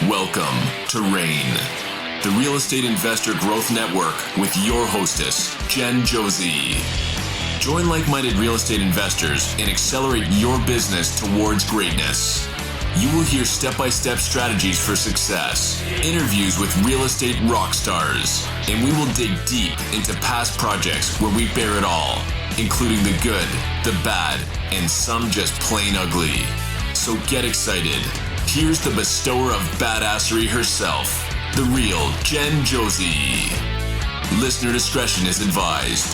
Welcome to RAIN, the Real Estate Investor Growth Network with your hostess, Jen Josie. Join like-minded real estate investors and accelerate your business towards greatness. You will hear step-by-step strategies for success, interviews with real estate rock stars, and we will dig deep into past projects where we bear it all, including the good, the bad, and some just plain ugly. So get excited. Here's the bestower of badassery herself, the real Jen Josie. Listener discretion is advised.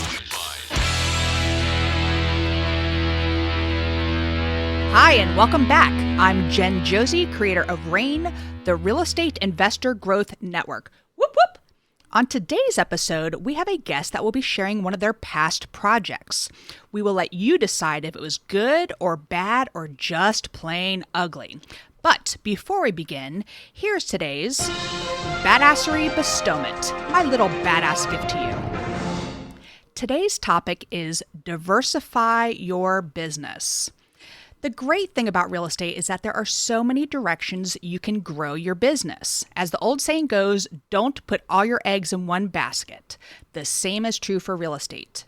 Hi, and welcome back. I'm Jen Josie, creator of RAIN, the Real Estate Investor Growth Network. Whoop, whoop. On today's episode, we have a guest that will be sharing one of their past projects. We will let you decide if it was good or bad or just plain ugly. But before we begin, here's today's Badassery Bestowment, my little badass gift to you. Today's topic is diversify your business. The great thing about real estate is that there are so many directions you can grow your business. As the old saying goes, don't put all your eggs in one basket. The same is true for real estate.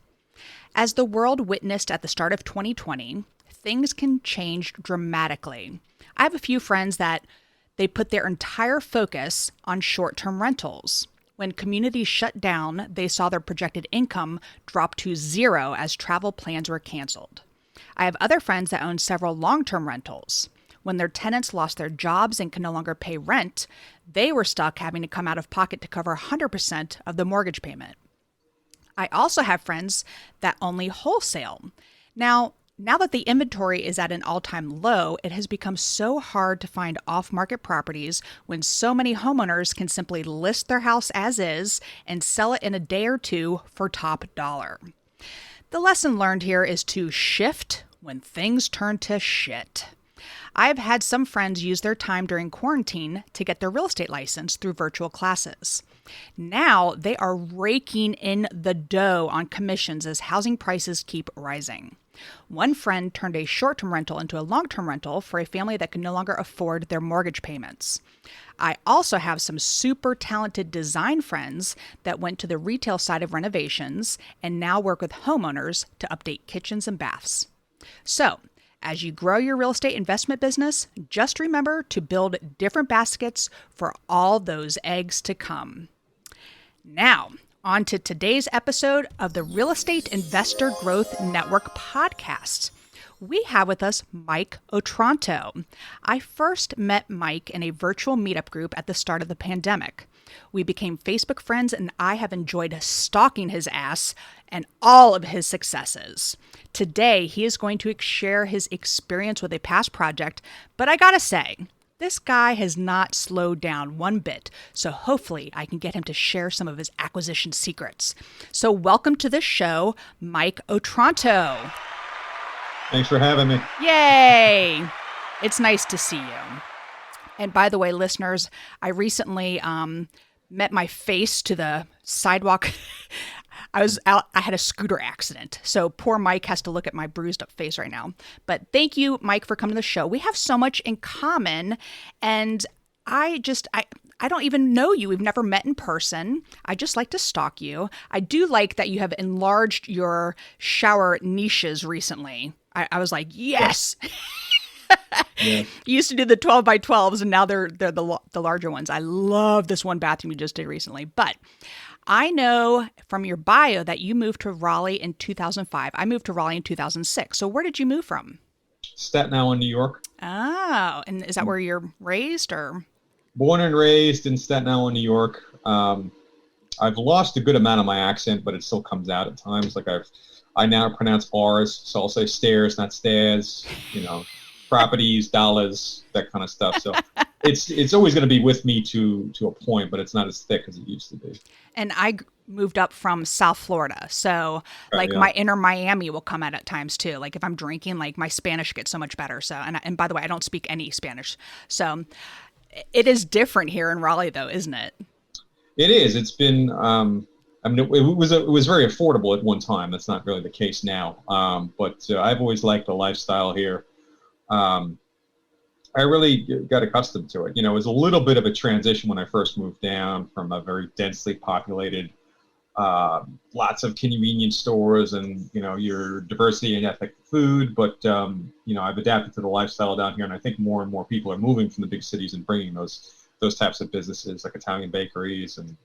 As the world witnessed at the start of 2020, things can change dramatically. I have a few friends that they put their entire focus on short-term rentals. When communities shut down, they saw their projected income drop to zero as travel plans were canceled. I have other friends that own several long-term rentals. When their tenants lost their jobs and could no longer pay rent, they were stuck having to come out of pocket to cover 100% of the mortgage payment. I also have friends that only wholesale. Now that the inventory is at an all-time low, it has become so hard to find off-market properties when so many homeowners can simply list their house as is and sell it in a day or two for top dollar. The lesson learned here is to shift when things turn to shit. I've had some friends use their time during quarantine to get their real estate license through virtual classes. Now they are raking in the dough on commissions as housing prices keep rising. One friend turned a short-term rental into a long-term rental for a family that could no longer afford their mortgage payments. I also have some super talented design friends that went to the retail side of renovations and now work with homeowners to update kitchens and baths. So, as you grow your real estate investment business, just remember to build different baskets for all those eggs to come. Now, on to today's episode of the Real Estate Investor Growth Network podcast. We have with us Mike Otranto. I first met Mike in a virtual meetup group at the start of the pandemic. We became Facebook friends, and I have enjoyed stalking his ass and all of his successes. Today, he is going to share his experience with a past project, but I gotta say, this guy has not slowed down one bit, so hopefully I can get him to share some of his acquisition secrets. So welcome to the show, Mike Otranto. Thanks for having me. Yay! It's nice to see you. And by the way, listeners, I recently met my face to the sidewalk. I had a scooter accident. So poor Mike has to look at my bruised up face right now. But thank you, Mike, for coming to the show. We have so much in common. And I don't even know you. We've never met in person. I just like to stalk you. I do like that you have enlarged your shower niches recently. I was like, yes. Yeah. You used to do the 12 by 12s, and now they're the larger ones. I love this one bathroom you just did recently. But I know from your bio that you moved to Raleigh in 2005. I moved to Raleigh in 2006. So where did you move from? Staten Island, New York. Oh, and is that where you're raised, or? Born and raised in Staten Island, New York. I've lost a good amount of my accent, but it still comes out at times. Like I now pronounce R's, so I'll say stairs, not stairs. Properties, dollars, that kind of stuff. So it's always going to be with me to a point, but it's not as thick as it used to be. And I moved up from South Florida, so my inner Miami will come out at times too. Like if I'm drinking, like my Spanish gets so much better. So and by the way, I don't speak any Spanish, so it is different here in Raleigh, though, isn't it? It is. It's been. It was very affordable at one time. That's not really the case now. But I've always liked the lifestyle here. I really got accustomed to it. It was a little bit of a transition when I first moved down from a very densely populated, lots of convenience stores and, your diversity in ethnic food. But, I've adapted to the lifestyle down here. And I think more and more people are moving from the big cities and bringing those types of businesses like Italian bakeries and,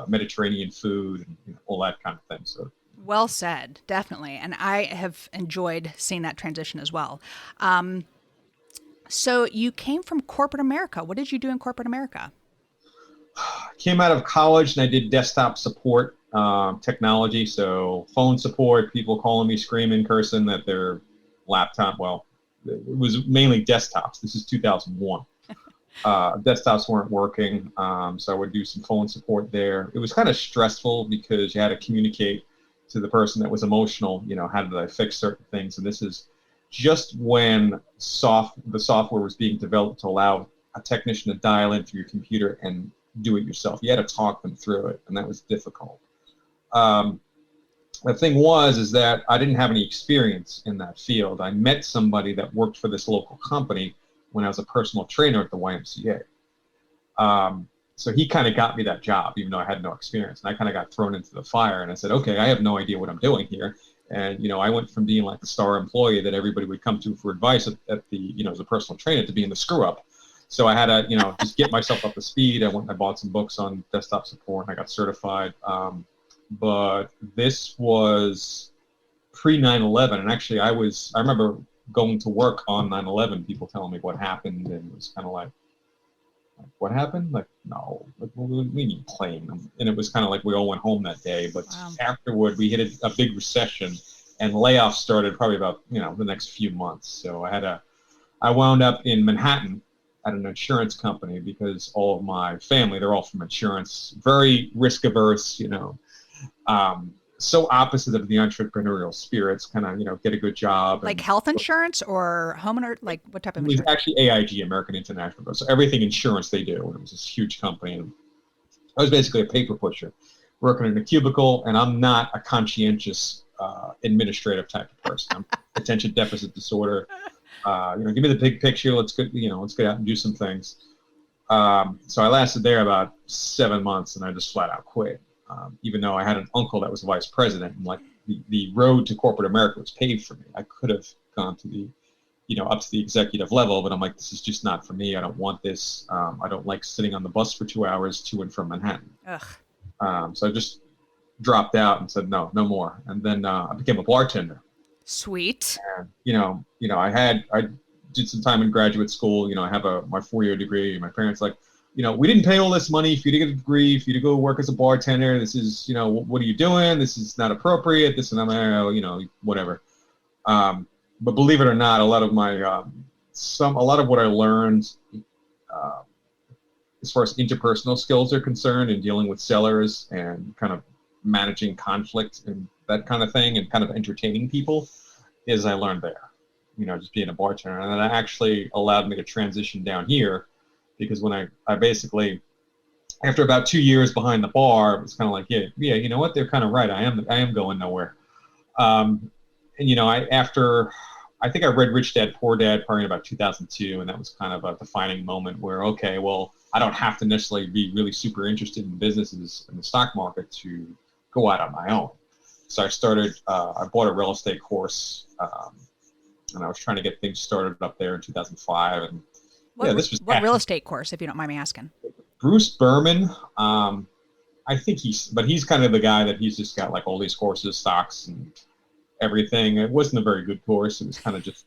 Mediterranean food and all that kind of thing. So. Well said, definitely. And I have enjoyed seeing that transition as well. So you came from corporate America. What did you do in corporate America? Came out of college and I did desktop support technology. So phone support, people calling me screaming, cursing that their laptop, well, it was mainly desktops. This is 2001. Desktops weren't working. So I would do some phone support there. It was kind of stressful because you had to communicate to the person that was emotional, how did I fix certain things? And this is just when the software was being developed to allow a technician to dial into your computer and do it yourself. You had to talk them through it, and that was difficult. The thing is that I didn't have any experience in that field. I met somebody that worked for this local company when I was a personal trainer at the YMCA. So he kind of got me that job, even though I had no experience. And I kind of got thrown into the fire, and I said, okay, I have no idea what I'm doing here. And, I went from being like the star employee that everybody would come to for advice at the, as a personal trainer to being the screw up. So I had to, just get myself up to speed. I bought some books on desktop support and I got certified. But this was pre 9/11. And actually I remember going to work on 9/11, people telling me what happened. And it was kind of like, what happened? Like, no, like, what do we mean playing them? And it was kind of like we all went home that day. But afterward, we hit a big recession, and layoffs started probably about the next few months. So I wound up in Manhattan at an insurance company because all of my family, they're all from insurance, very risk averse, so opposite of the entrepreneurial spirits, kind of, get a good job. Like health insurance or homeowner, like what type of insurance? It was actually AIG, American International. So everything insurance they do. And it was this huge company. And I was basically a paper pusher working in a cubicle, and I'm not a conscientious administrative type of person. I'm attention deficit disorder. Give me the big picture. Let's get out and do some things. So I lasted there about 7 months, and I just flat out quit. Even though I had an uncle that was the vice president, and like the road to corporate America was paved for me. I could have gone to the, up to the executive level, but I'm like, this is just not for me. I don't want this. I don't like sitting on the bus for 2 hours to and from Manhattan. So I just dropped out and said, no more. And then I became a bartender. Sweet. And, I did some time in graduate school. I have my 4-year degree. My parents we didn't pay all this money for you to get a degree, for you to go work as a bartender. This is, what are you doing? This is not appropriate. This and I'm, whatever. But believe it or not, a lot of what I learned, as far as interpersonal skills are concerned and dealing with sellers and kind of managing conflict and that kind of thing and kind of entertaining people is I learned there, just being a bartender. And that actually allowed me to transition down here. Because when I basically, after about 2 years behind the bar, it was kind of like, yeah, you know what? They're kind of right. I am going nowhere. And I think I read Rich Dad Poor Dad probably in about 2002, and that was kind of a defining moment where, okay, well, I don't have to necessarily be really super interested in businesses in the stock market to go out on my own. So I bought a real estate course, and I was trying to get things started up there in 2005, and what real estate course, if you don't mind me asking? Bruce Berman. I think he's kind of the guy that he's just got like all these courses, stocks and everything. It wasn't a very good course. It was kind of just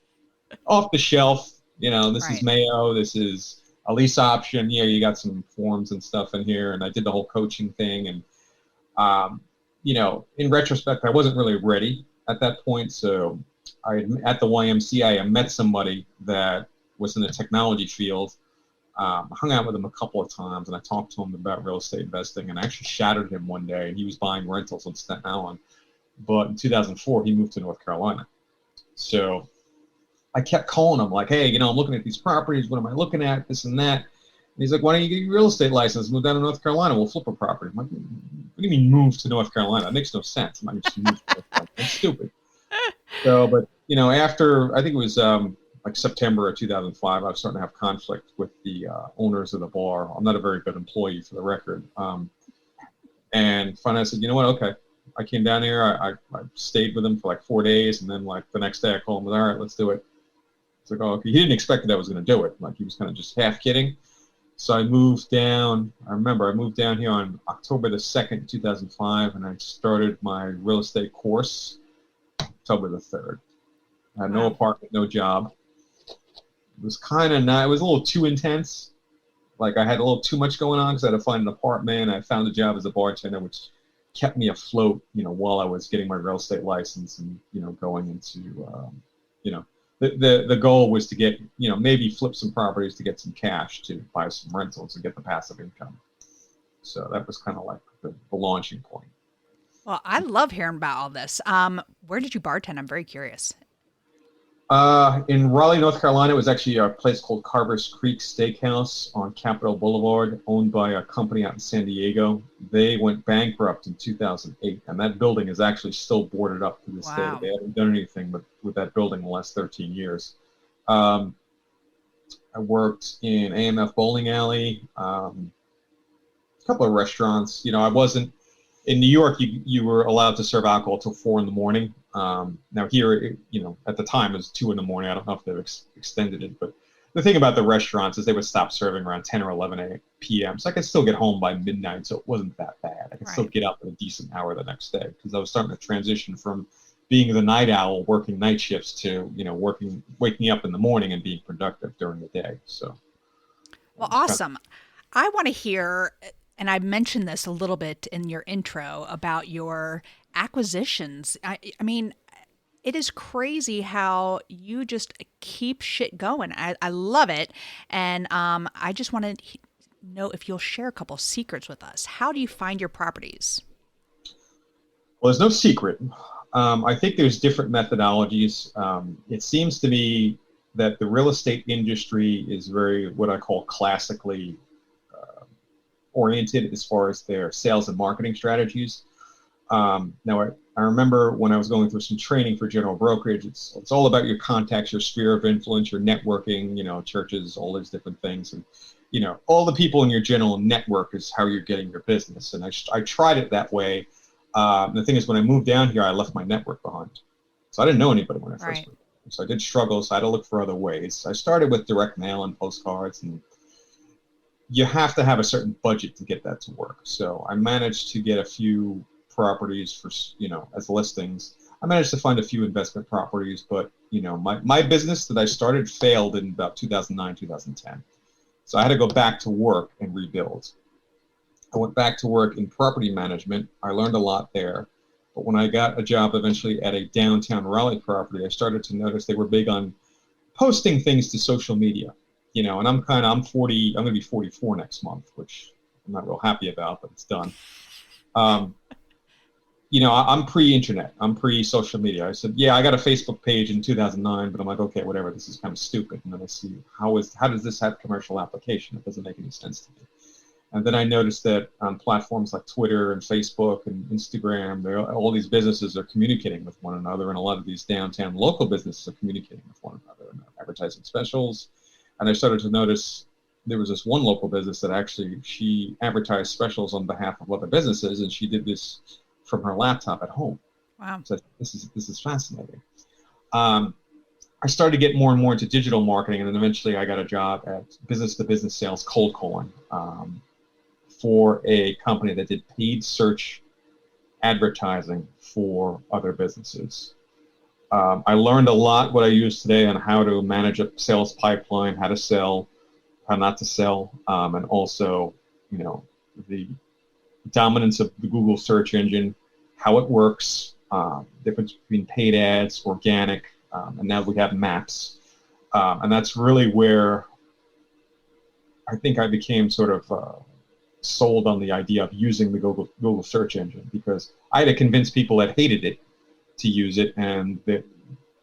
off the shelf. This is Mayo. This is a lease option. Yeah, you got some forms and stuff in here. And I did the whole coaching thing. And, in retrospect, I wasn't really ready at that point. So at the YMCA, I met somebody that was in the technology field. I hung out with him a couple of times, and I talked to him about real estate investing, and I actually shadowed him one day, and he was buying rentals in Staten Island. But in 2004, he moved to North Carolina. So I kept calling him like, hey, I'm looking at these properties. What am I looking at? This and that. And he's like, why don't you get your real estate license? Move down to North Carolina. We'll flip a property. I'm like, what do you mean move to North Carolina? That makes no sense. I'm not just move to North Carolina. That's stupid. So, but, after, I think it was like September of 2005, I was starting to have conflict with the owners of the bar. I'm not a very good employee, for the record. And finally I said, you know what? Okay. I came down here. I stayed with him for like 4 days. And then like the next day I called him, all right, let's do it. It's like, oh, okay. He didn't expect that I was going to do it. Like he was kind of just half kidding. So I moved down. I remember I moved down here on October the 2nd, 2005, and I started my real estate course October the 3rd. I had no apartment, no job. It was kind of not, it was a little too intense. Like I had a little too much going on because I had to find an apartment. I found a job as a bartender, which kept me afloat, while I was getting my real estate license and, going into, the goal was to get, maybe flip some properties to get some cash to buy some rentals and get the passive income. So that was kind of like the launching point. Well, I love hearing about all this. Where did you bartend? I'm very curious. In Raleigh, North Carolina, it was actually a place called Carver's Creek Steakhouse on Capitol Boulevard, owned by a company out in San Diego. They went bankrupt in 2008, and that building is actually still boarded up to this day. They haven't done anything with that building in the last 13 years. I worked in AMF Bowling Alley, a couple of restaurants. I wasn't in New York. You were allowed to serve alcohol till 4 a.m. Now here, at the time it was 2 a.m. I don't know if they've extended it, but the thing about the restaurants is they would stop serving around 10 or 11 p.m. So I could still get home by midnight. So it wasn't that bad. I could still get up at a decent hour the next day because I was starting to transition from being the night owl, working night shifts to, waking up in the morning and being productive during the day. So. Well, awesome. I want to hear, and I mentioned this a little bit in your intro about your acquisitions. I mean, it is crazy how you just keep shit going. I love it. And I just want to know if you'll share a couple secrets with us. How do you find your properties? Well, there's no secret. I think there's different methodologies. It seems to me that the real estate industry is very, what I call classically oriented as far as their sales and marketing strategies. Now, I remember when I was going through some training for general brokerage, it's all about your contacts, your sphere of influence, your networking, churches, all those different things. And, all the people in your general network is how you're getting your business. And I tried it that way. The thing is, when I moved down here, I left my network behind. So I didn't know anybody when I first moved. So I did struggle. So I had to look for other ways. I started with direct mail and postcards, and you have to have a certain budget to get that to work. So I managed to get a few properties for, as listings. I managed to find a few investment properties, but, my business that I started failed in about 2009, 2010. So I had to go back to work and rebuild. I went back to work in property management. I learned a lot there. But when I got a job eventually at a downtown Raleigh property, I started to notice they were big on posting things to social media, and I'm 40, I'm going to be 44 next month, which I'm not real happy about, but it's done. I'm pre-internet. I'm pre-social media. I said, yeah, I got a Facebook page in 2009, but I'm like, okay, whatever. This is kind of stupid. And then I see, how does this have commercial application? It doesn't make any sense to me. And then I noticed that on platforms like Twitter and Facebook and Instagram, all these businesses are communicating with one another, and a lot of these downtown local businesses are communicating with one another and advertising specials. And I started to notice there was this one local business that actually, she advertised specials on behalf of other businesses, and she did this from her laptop at home. Wow. So this is fascinating. I started to get more and more into digital marketing, and then eventually I got a job at business-to-business sales cold calling for a company that did paid search advertising for other businesses. I learned a lot what I use today on how to manage a sales pipeline, how to sell, how not to sell, and also, the dominance of the Google search engine, how it works, difference between paid ads, organic, and now we have maps. And that's really where I think I became sort of sold on the idea of using the Google search engine, because I had to convince people that hated it to use it. And the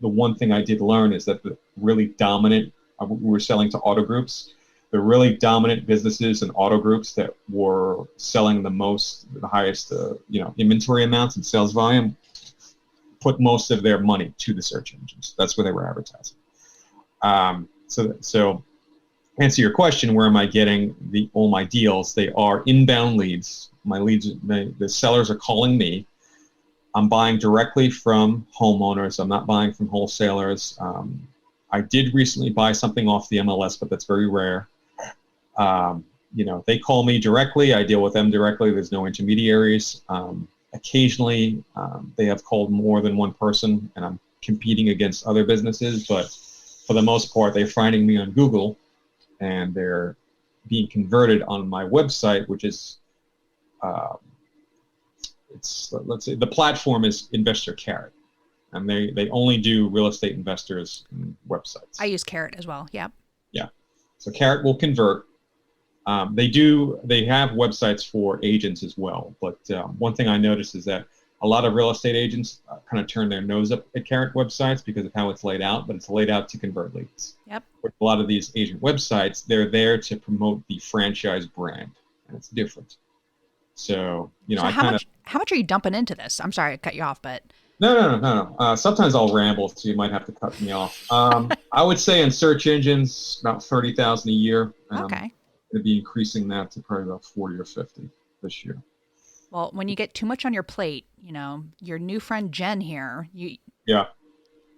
one thing I did learn is that the really dominant, we were selling to auto groups, the really dominant businesses and auto groups that were selling the highest, inventory amounts and sales volume, put most of their money to the search engines. That's where they were advertising. So answer your question, where am I getting all my deals? They are inbound leads. My leads, the sellers are calling me. I'm buying directly from homeowners. I'm not buying from wholesalers. I did recently buy something off the MLS, but that's very rare. They call me directly. I deal with them directly. There's no intermediaries. Occasionally, they have called more than one person, and I'm competing against other businesses. But for the most part, they're finding me on Google, and they're being converted on my website, which is, let's say the platform is Investor Carrot, and they only do real estate investors websites. I use Carrot as well. Yep. Yeah. So Carrot will convert. They have websites for agents as well, but one thing I noticed is that a lot of real estate agents kind of turn their nose up at Carrot websites because of how it's laid out, but it's laid out to convert leads. Yep. With a lot of these agent websites, they're there to promote the franchise brand, and it's different. So, how much are you dumping into this? I'm sorry I cut you off, but No. Sometimes I'll ramble, so you might have to cut me off. I would say in search engines, about $30,000 a year. Okay. I'm going to be increasing that to probably about 40 or 50 this year. Well, when you get too much on your plate, your new friend Jen here,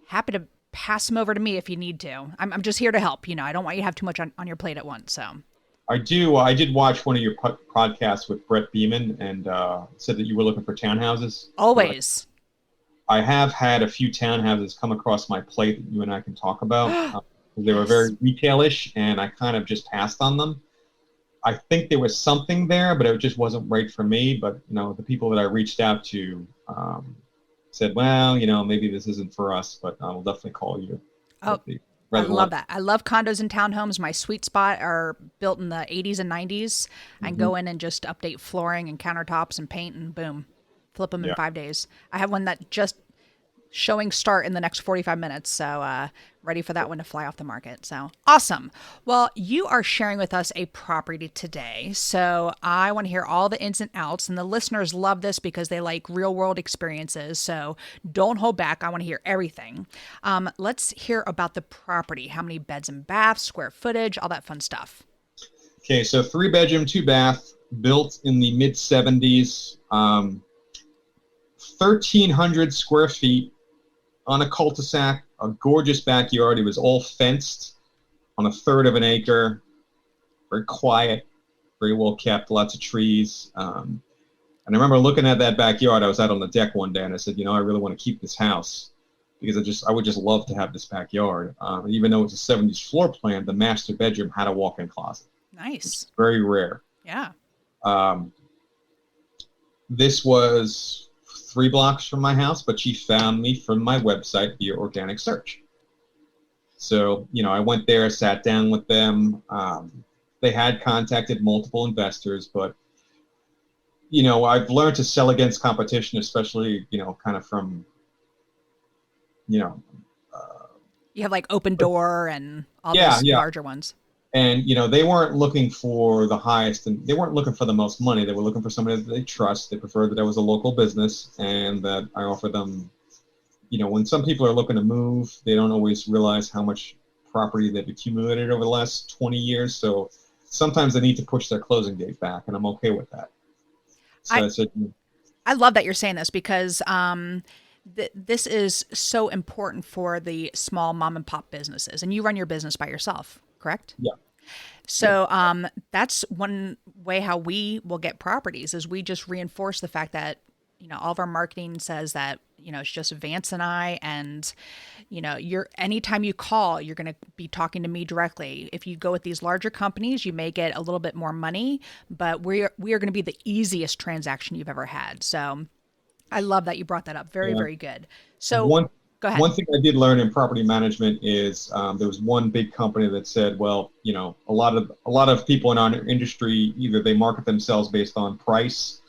happy to pass him over to me if you need to. I'm just here to help. I don't want you to have too much on your plate at once. So I do. I did watch one of your podcasts with Brett Beeman, and said that you were looking for townhouses. Always. I have had a few townhouses come across my plate that you and I can talk about. They were very retailish, and I kind of just passed on them. I think there was something there, but it just wasn't right for me. But, the people that I reached out to said, well, maybe this isn't for us, but I will definitely call you. Oh, I love that. I love condos and townhomes. My sweet spot are built in the 80s and 90s. I can go in and just update flooring and countertops and paint, and boom, flip them in 5 days. I have one that just showing start in the next 45 minutes. So ready for that one to fly off the market. So awesome. Well, you are sharing with us a property today. So I want to hear all the ins and outs, and the listeners love this because they like real world experiences. So don't hold back. I want to hear everything. Let's hear about the property. How many beds and baths, square footage, all that fun stuff. Okay. So 3-bedroom, 2-bath, built in the mid 70s, 1,300 square feet. On a cul-de-sac, a gorgeous backyard. It was all fenced on a third of an acre, very quiet, very well kept, lots of trees. And I remember looking at that backyard. I was out on the deck one day, and I said, I really want to keep this house because I would just love to have this backyard. Even though it's a 70s floor plan, the master bedroom had a walk-in closet. Nice. Very rare. Yeah. This was 3 blocks from my house, but she found me from my website via organic search. So, I went there, sat down with them. They had contacted multiple investors, but, I've learned to sell against competition, especially, kind of from, you have like Open Door and all those larger ones. And, they weren't looking for the highest, and they weren't looking for the most money. They were looking for somebody that they trust. They preferred that I was a local business, and that I offer them, when some people are looking to move, they don't always realize how much property they've accumulated over the last 20 years. So sometimes they need to push their closing date back, and I'm okay with that. So I love that you're saying this because this is so important for the small mom and pop businesses, and you run your business by yourself, correct? Yeah. So that's one way how we will get properties is we just reinforce the fact that, all of our marketing says that, it's just Vance and I, and, anytime you call, you're going to be talking to me directly. If you go with these larger companies, you may get a little bit more money, but we are going to be the easiest transaction you've ever had. So I love that you brought that up. Very, very good. So go ahead. One thing I did learn in property management is there was one big company that said, well, a lot of people in our industry, either they market themselves based on price,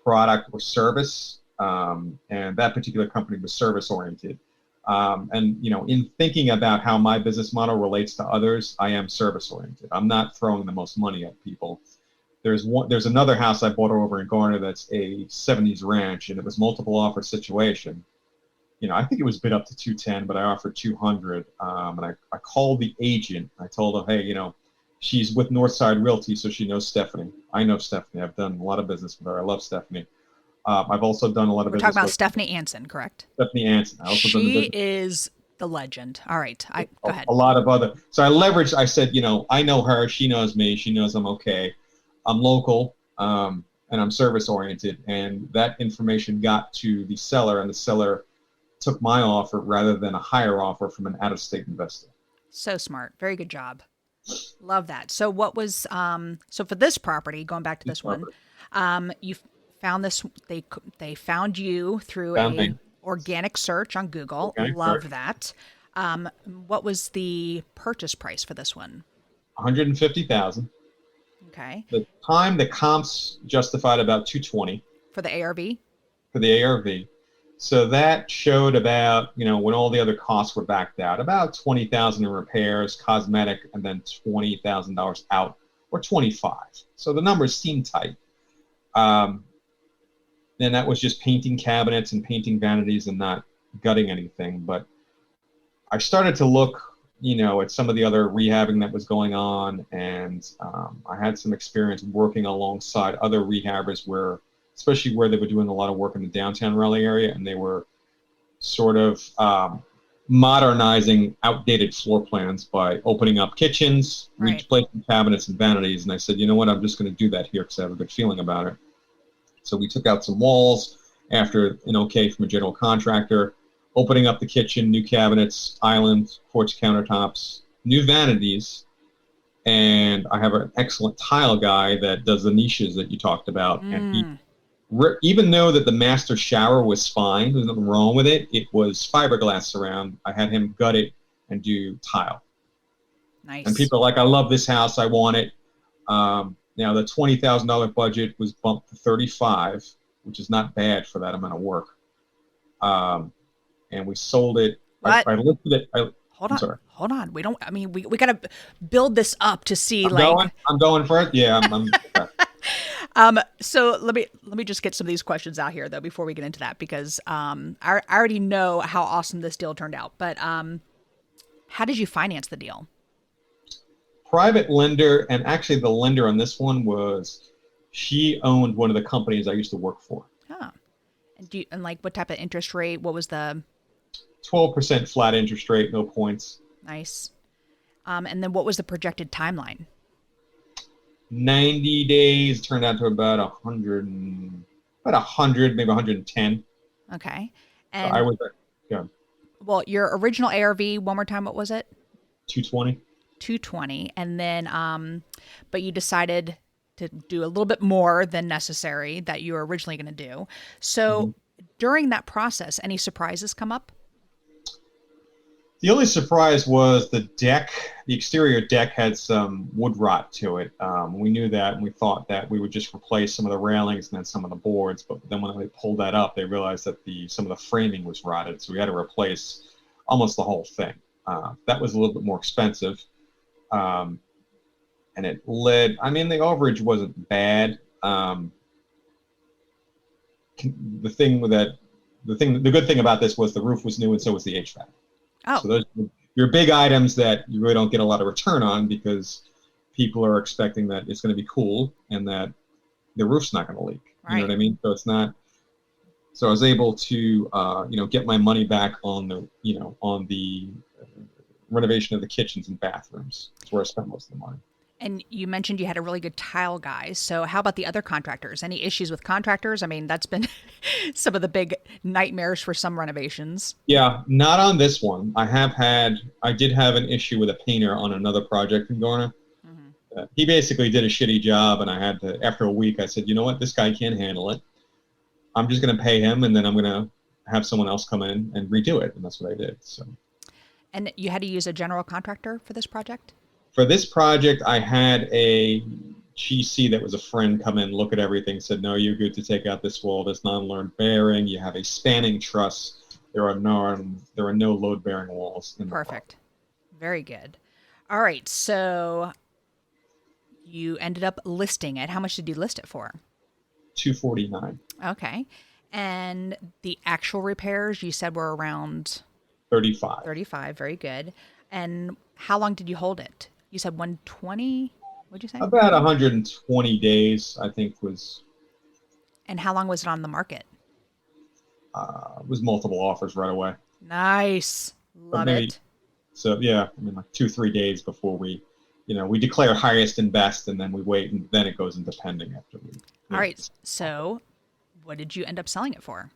product, or service. And that particular company was service oriented. And in thinking about how my business model relates to others, I am service oriented. I'm not throwing the most money at people. There's another house I bought over in Garner that's a 70s ranch, and it was multiple offer situation. I think it was bid up to 210, but I offered 200. And I called the agent. I told her, hey, she's with Northside Realty, so she knows Stephanie. I know Stephanie. I've done a lot of business with her. I love Stephanie. I've also done a lot of We're business talking about with Stephanie Anson, correct? Stephanie Anson. I also done the She business. is the legend. All right. Go ahead. A lot of other. So I leveraged. I said, I know her. She knows me. She knows I'm okay. I'm local, and I'm service oriented. And that information got to the seller, and the seller took my offer rather than a higher offer from an out-of-state investor. So smart. Very good job. Love that. So what was so for this property, going back to this one, you found this. They found you through an organic search on Google. Love that. What was the purchase price for this one? $150,000. Okay. The time the comps justified about 220 for the ARV. For the ARV. So that showed about, when all the other costs were backed out, about $20,000 in repairs, cosmetic, and then $20,000 out, or 25. So the numbers seem tight. And that was just painting cabinets and painting vanities and not gutting anything. But I started to look, at some of the other rehabbing that was going on, and I had some experience working alongside other rehabbers especially where they were doing a lot of work in the downtown Raleigh area, and they were sort of modernizing outdated floor plans by opening up kitchens, replacing cabinets and vanities. And I said, you know what, I'm just going to do that here because I have a good feeling about it. So we took out some walls after an okay from a general contractor, opening up the kitchen, new cabinets, islands, quartz countertops, new vanities. And I have an excellent tile guy that does the niches that you talked about. And he, even though that the master shower was fine, there's nothing wrong with it, it was fiberglass around. I had him gut it and do tile. Nice. And people are like, I love this house, I want it. Now the $20,000 budget was bumped to $35,000, which is not bad for that amount of work. And we sold it. What? I listed it. Hold on. We don't. I mean, we got to build this up to see. I'm going for it. Yeah. So let me just get some of these questions out here though before we get into that, because I already know how awesome this deal turned out. But how did you finance the deal? Private lender, and actually the lender on this one she owned one of the companies I used to work for. Oh, and what type of interest rate? What was the 12% flat interest rate, no points. Nice. And then what was the projected timeline? 90 days, turned out to about 100, maybe 110. Okay. And so I was there. Well, your original ARV, one more time, what was it? 220. 220. And then, but you decided to do a little bit more than necessary that you were originally going to do. So during that process, any surprises come up? The only surprise was the exterior deck had some wood rot to it. We knew that, and we thought that we would just replace some of the railings and then some of the boards. But then when they pulled that up, they realized that some of the framing was rotted, so we had to replace almost the whole thing. That was a little bit more expensive. And it led, the overage wasn't bad. The good thing about this was the roof was new, and so was the HVAC. Oh. So those are your big items that you really don't get a lot of return on, because people are expecting that it's going to be cool and that the roof's not going to leak. You know what I mean? So it's not. So I was able to, get my money back on the renovation of the kitchens and bathrooms. That's where I spent most of the money. And you mentioned you had a really good tile guy. So how about the other contractors? Any issues with contractors? That's been some of the big nightmares for some renovations. Yeah, not on this one. I did have an issue with a painter on another project in Garner. He basically did a shitty job, and I had to, after a week, I said, you know what, this guy can't handle it. I'm just going to pay him, and then I'm going to have someone else come in and redo it. And that's what I did. So. And you had to use a general contractor for this project? For this project, I had a GC that was a friend come in, look at everything, said, no, you're good to take out this wall. There's non-learned bearing. You have a spanning truss. There are no load-bearing walls. Perfect. Very good. All right. So you ended up listing it. How much did you list it for? $249. Okay. And the actual repairs you said were around 35. 35. Very good. And how long did you hold it? You said 120. What'd you say? About 120 days, I think, And how long was it on the market? was multiple offers right away. Nice. Love it. So yeah, I mean, like 2-3 days before we declare highest and best, and then we wait, and then it goes into pending after we. All right. So what did you end up selling it for?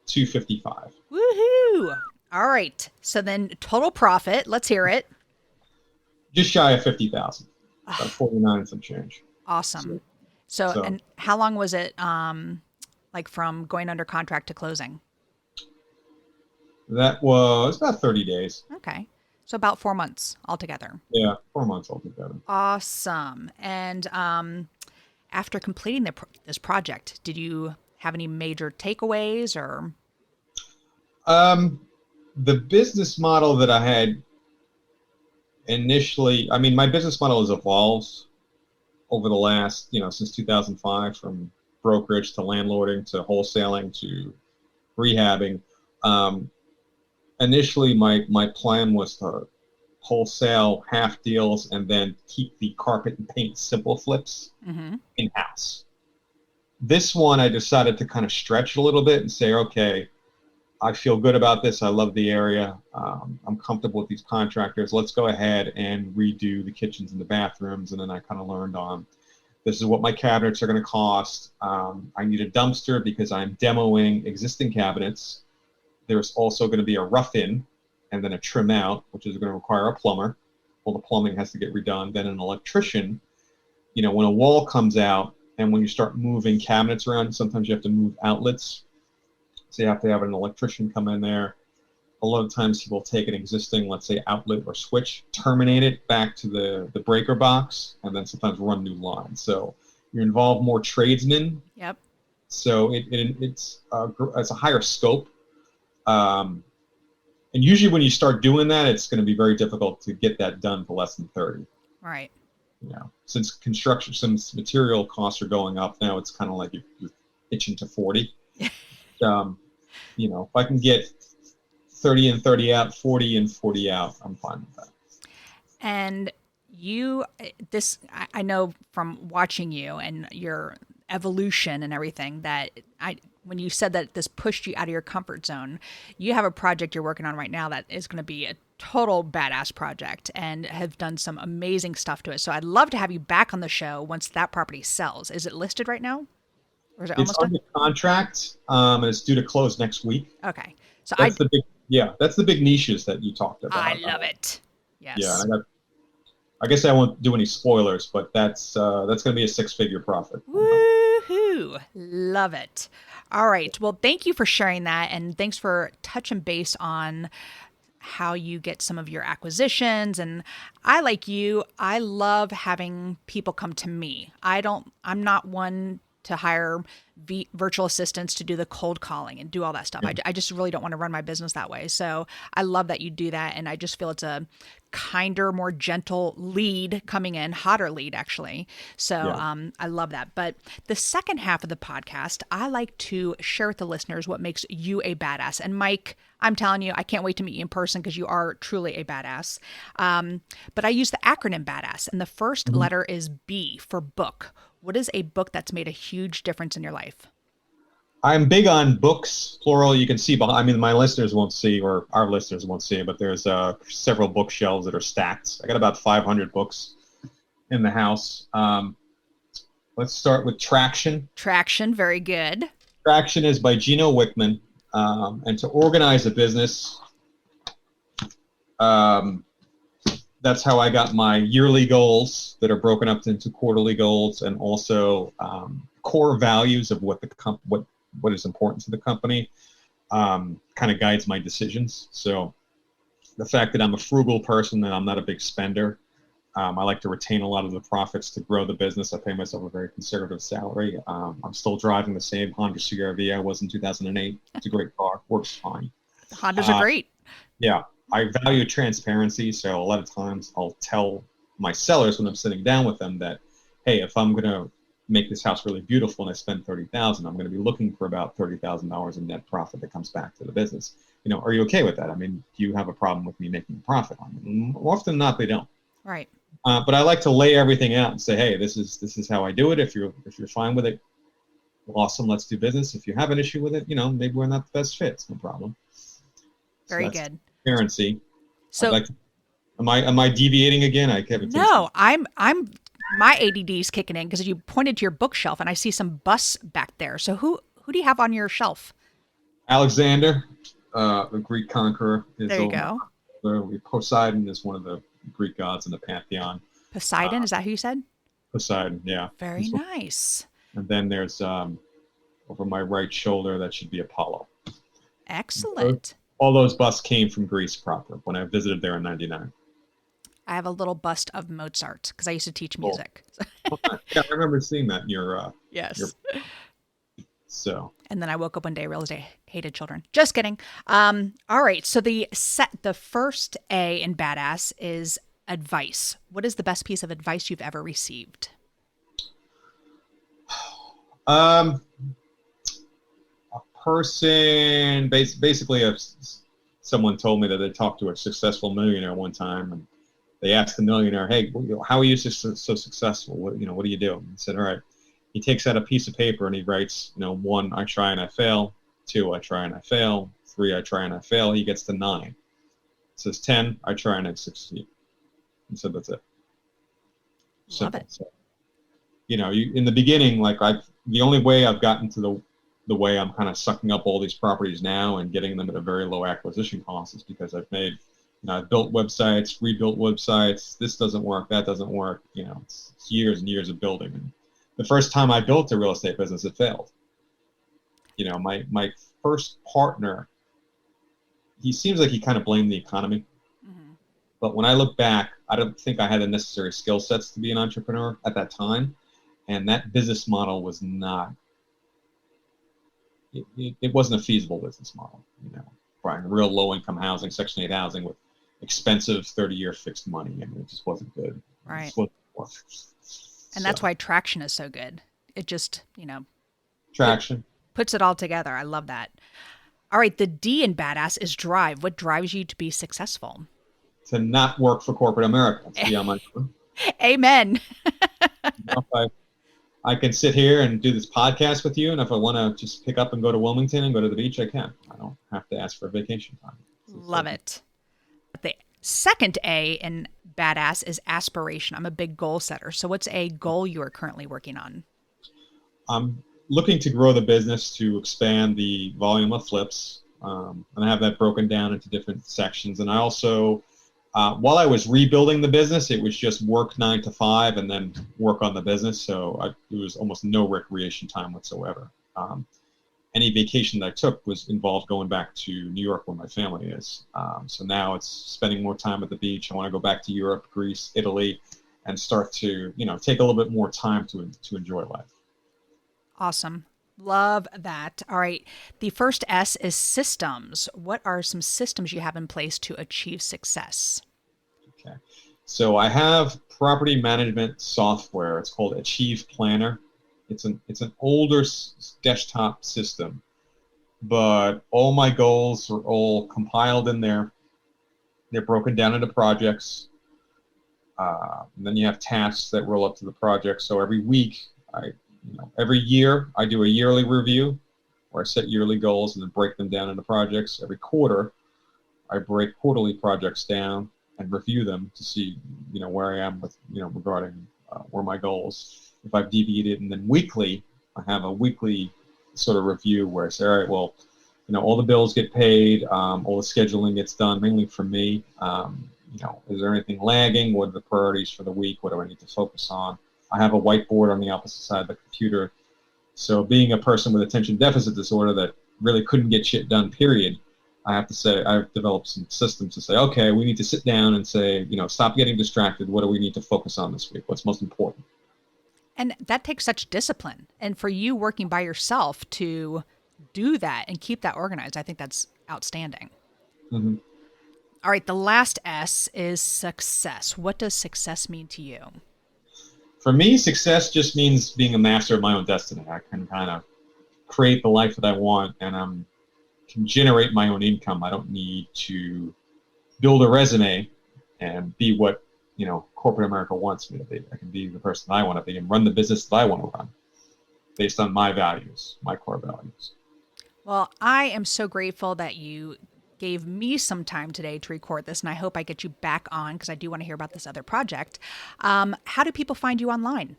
$255. Woohoo! All right. So then total profit. Let's hear it. Just shy of 50,000. About 49 and some change. Awesome. So and how long was it like from going under contract to closing? That was about 30 days. Okay. So about 4 months altogether. Yeah, 4 months altogether. Awesome. And after completing this project, did you have any major takeaways or? The business model that I had initially, I mean, my business model has evolved over the last, since 2005, from brokerage to landlording to wholesaling to rehabbing. Initially, my plan was to wholesale half deals and then keep the carpet and paint simple flips in-house. This one, I decided to kind of stretch a little bit and say, okay, I feel good about this. I love the area. I'm comfortable with these contractors. Let's go ahead and redo the kitchens and the bathrooms. And then I kind of learned on, this is what my cabinets are going to cost. I need a dumpster because I'm demoing existing cabinets. There's also going to be a rough-in and then a trim out, which is going to require a plumber. Well, the plumbing has to get redone. Then an electrician. When a wall comes out and when you start moving cabinets around, sometimes you have to move outlets. So you have to have an electrician come in there. A lot of times he will take an existing, let's say, outlet or switch, terminate it back to the breaker box, and then sometimes run new lines. So you involve more tradesmen. Yep. So it's a higher scope. And usually when you start doing that, it's going to be very difficult to get that done for less than 30. Right. Since material costs are going up now, it's kind of like you're itching to 40. If I can get 30 and 30 out, 40 and 40 out, I'm fine with that. And I know from watching you and your evolution and everything that when you said that this pushed you out of your comfort zone, you have a project you're working on right now that is going to be a total badass project and have done some amazing stuff to it. So I'd love to have you back on the show once that property sells. Is it listed right now? Or is it almost under contract, and it's due to close next week. Okay. So that's the big niches that you talked about. I love it. Yes. Yeah, I guess I won't do any spoilers, but that's going to be a 6-figure profit. Woohoo! Love it. All right. Well, thank you for sharing that, and thanks for touching base on how you get some of your acquisitions. And I, like you, I love having people come to me. I'm not one to hire virtual assistants to do the cold calling and do all that stuff. I just really don't want to run my business that way. So I love that you do that. And I just feel it's a kinder, more gentle lead coming in, hotter lead actually. So I love that. But the second half of the podcast, I like to share with the listeners what makes you a badass. And Mike, I'm telling you, I can't wait to meet you in person because you are truly a badass. But I use the acronym BADASS, and the first letter is B for book. What is a book that's made a huge difference in your life? I'm big on books, plural. You can see behind. I mean, my listeners won't see, or our listeners won't see, but there's several bookshelves that are stacked. I got about 500 books in the house. Let's start with Traction. Traction, very good. Traction is by Gino Wickman. And to organize a business, that's how I got my yearly goals that are broken up into quarterly goals, and also core values of what is important to the company. Kind of guides my decisions. So the fact that I'm a frugal person and I'm not a big spender, I like to retain a lot of the profits to grow the business. I pay myself a very conservative salary. I'm still driving the same Honda CR-V I was in 2008. It's a great car, works fine. Hondas are great. Yeah. I value transparency, so a lot of times I'll tell my sellers when I'm sitting down with them that, hey, if I'm going to make this house really beautiful and I spend $30,000, I'm going to be looking for about $30,000 in net profit that comes back to the business. Are you okay with that? I mean, do you have a problem with me making a profit on it? And often not, they don't. Right. But I like to lay everything out and say, hey, this is how I do it. If you're fine with it, awesome, let's do business. If you have an issue with it, maybe we're not the best fit. It's no problem. Very good. Transparency. So, am I deviating again? I haven't. No, I'm. My ADD is kicking in because you pointed to your bookshelf and I see some busts back there. So who do you have on your shelf? Alexander, the Greek conqueror. There you go. Poseidon is one of the Greek gods in the pantheon. Poseidon, is that who you said? Poseidon, yeah. Very nice. And then there's over my right shoulder, that should be Apollo. Excellent. All those busts came from Greece proper when I visited there in '99. I have a little bust of Mozart because I used to teach music. Yeah, I remember seeing that in your yes. So. And then I woke up one day and realized I hated children. Just kidding. All right. So the first A in Badass is advice. What is the best piece of advice you've ever received? A person, basically, someone told me that they talked to a successful millionaire one time, and they asked the millionaire, "Hey, how are you so successful? What do you do?" And he said, "All right." He takes out a piece of paper and he writes, 1, I try and I fail. 2, I try and I fail. 3, I try and I fail. He gets to 9. It says 10, I try and I succeed. He said, that's it. Love it. So, in the beginning, the only way I've gotten to the way I'm kind of sucking up all these properties now and getting them at a very low acquisition cost is because I've made, I've built websites, rebuilt websites. This doesn't work. That doesn't work. It's years and years of building. And the first time I built a real estate business, it failed. My first partner, he seems like he kind of blamed the economy. Mm-hmm. But when I look back, I don't think I had the necessary skill sets to be an entrepreneur at that time. And that business model was not, it wasn't a feasible business model. Buying real low-income housing, Section 8 housing with expensive 30-year fixed money. I mean, it just wasn't good. Right. And that's why traction is so good. It just, traction puts it all together. I love that. All right. The D in Badass is drive. What drives you to be successful? To not work for corporate America. To be on my own. Amen. I can sit here and do this podcast with you. And if I want to just pick up and go to Wilmington and go to the beach, I can. I don't have to ask for vacation time. Love it. The second A in Badass is aspiration. I'm a big goal setter. So what's a goal you are currently working on? I'm looking to grow the business to expand the volume of flips. And I have that broken down into different sections. And I also, while I was rebuilding the business, it was just work 9 to 5 and then work on the business. So it was almost no recreation time whatsoever. Any vacation that I took was involved going back to New York where my family is. So now it's spending more time at the beach. I want to go back to Europe, Greece, Italy, and start to, take a little bit more time to enjoy life. Awesome. Love that. All right. The first S is systems. What are some systems you have in place to achieve success? Okay. So I have property management software. It's called Achieve Planner. It's an older desktop system, but all my goals are all compiled in there. They're broken down into projects. And then you have tasks that roll up to the project. So every week, every year, I do a yearly review where I set yearly goals and then break them down into projects. Every quarter, I break quarterly projects down and review them to see, where I am with, regarding where my goals. If I've deviated, and then weekly, I have a weekly sort of review where I say, all right, well, all the bills get paid, all the scheduling gets done, mainly for me. Is there anything lagging? What are the priorities for the week? What do I need to focus on? I have a whiteboard on the opposite side of the computer. So being a person with attention deficit disorder that really couldn't get shit done, period, I have to say I've developed some systems to say, okay, we need to sit down and say, stop getting distracted. What do we need to focus on this week? What's most important? And that takes such discipline. And for you working by yourself to do that and keep that organized, I think that's outstanding. Mm-hmm. All right. The last S is success. What does success mean to you? For me, success just means being a master of my own destiny. I can kind of create the life that I want, and I can generate my own income. I don't need to build a resume and be what, corporate America wants me to be. I can be the person I want to be and run the business that I want to run based on my values, my core values. Well, I am so grateful that you gave me some time today to record this, and I hope I get you back on because I do want to hear about this other project. How do people find you online?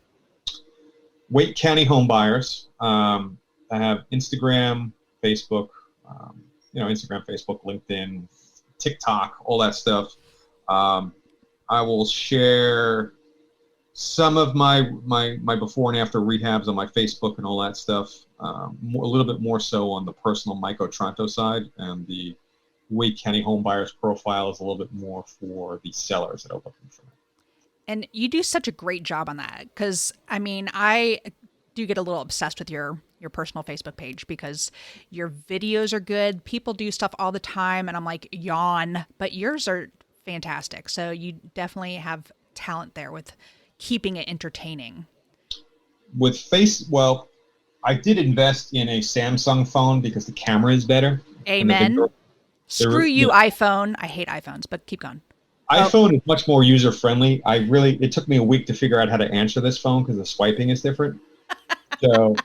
Wake County Home Buyers. I have Instagram, Facebook, Instagram, Facebook, LinkedIn, TikTok, all that stuff. I will share some of my before and after rehabs on my Facebook and all that stuff. A little bit more so on the personal Mike Otranto side, and the Wake County Home Buyers profile is a little bit more for the sellers that are looking for it. And you do such a great job on that because, I do get a little obsessed with your personal Facebook page because your videos are good. People do stuff all the time, and I'm like, yawn. But yours are fantastic. So you definitely have talent there with keeping it entertaining. I did invest in a Samsung phone because the camera is better. Amen. Screw you, iPhone. I hate iPhones, but keep going. iPhone is much more user-friendly. It took me a week to figure out how to answer this phone because the swiping is different. So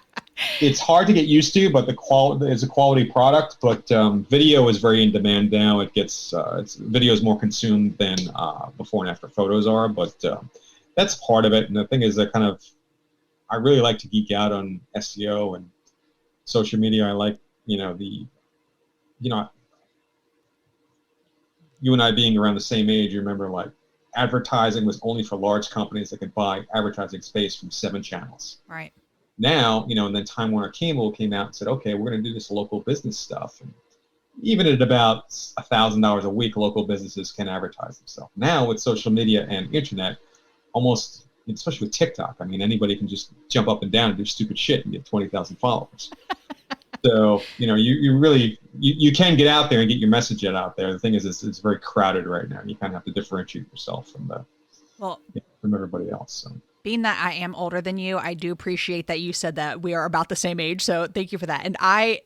it's hard to get used to, but it's a quality product. But video is very in demand now. Video is more consumed than before and after photos are. But that's part of it. And the thing is that I really like to geek out on SEO and social media. I like, you and I being around the same age, you remember advertising was only for large companies that could buy advertising space from 7 channels. Right. Now, and then Time Warner Cable came out and said, okay, we're going to do this local business stuff. And even at about $1,000 a week, local businesses can advertise themselves. Now with social media and internet, almost, especially with TikTok, anybody can just jump up and down and do stupid shit and get 20,000 followers. So, you really can get out there and get your message out there. The thing is, it's very crowded right now. You kind of have to differentiate yourself from everybody else. So. Being that I am older than you, I do appreciate that you said that we are about the same age. So thank you for that. And I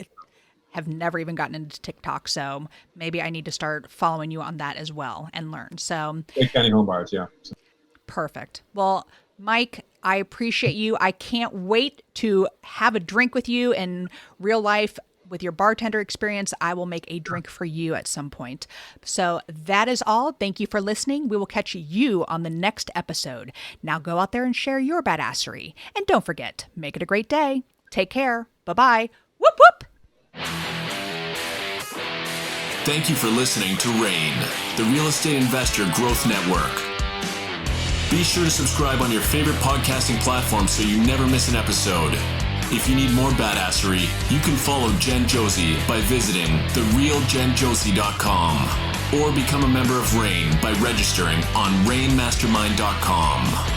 have never even gotten into TikTok, so maybe I need to start following you on that as well and learn. So Wake County Home Buyers, yeah. Perfect. Well, Mike, I appreciate you. I can't wait to have a drink with you in real life. With your bartender experience, I will make a drink for you at some point. So that is all. Thank you for listening. We will catch you on the next episode. Now go out there and share your badassery. And don't forget, make it a great day. Take care. Bye-bye. Whoop, whoop. Thank you for listening to RAIN, the Real Estate Investor Growth Network. Be sure to subscribe on your favorite podcasting platform so you never miss an episode. If you need more badassery, you can follow Jen Josie by visiting therealjenjosie.com or become a member of RAIN by registering on rainmastermind.com.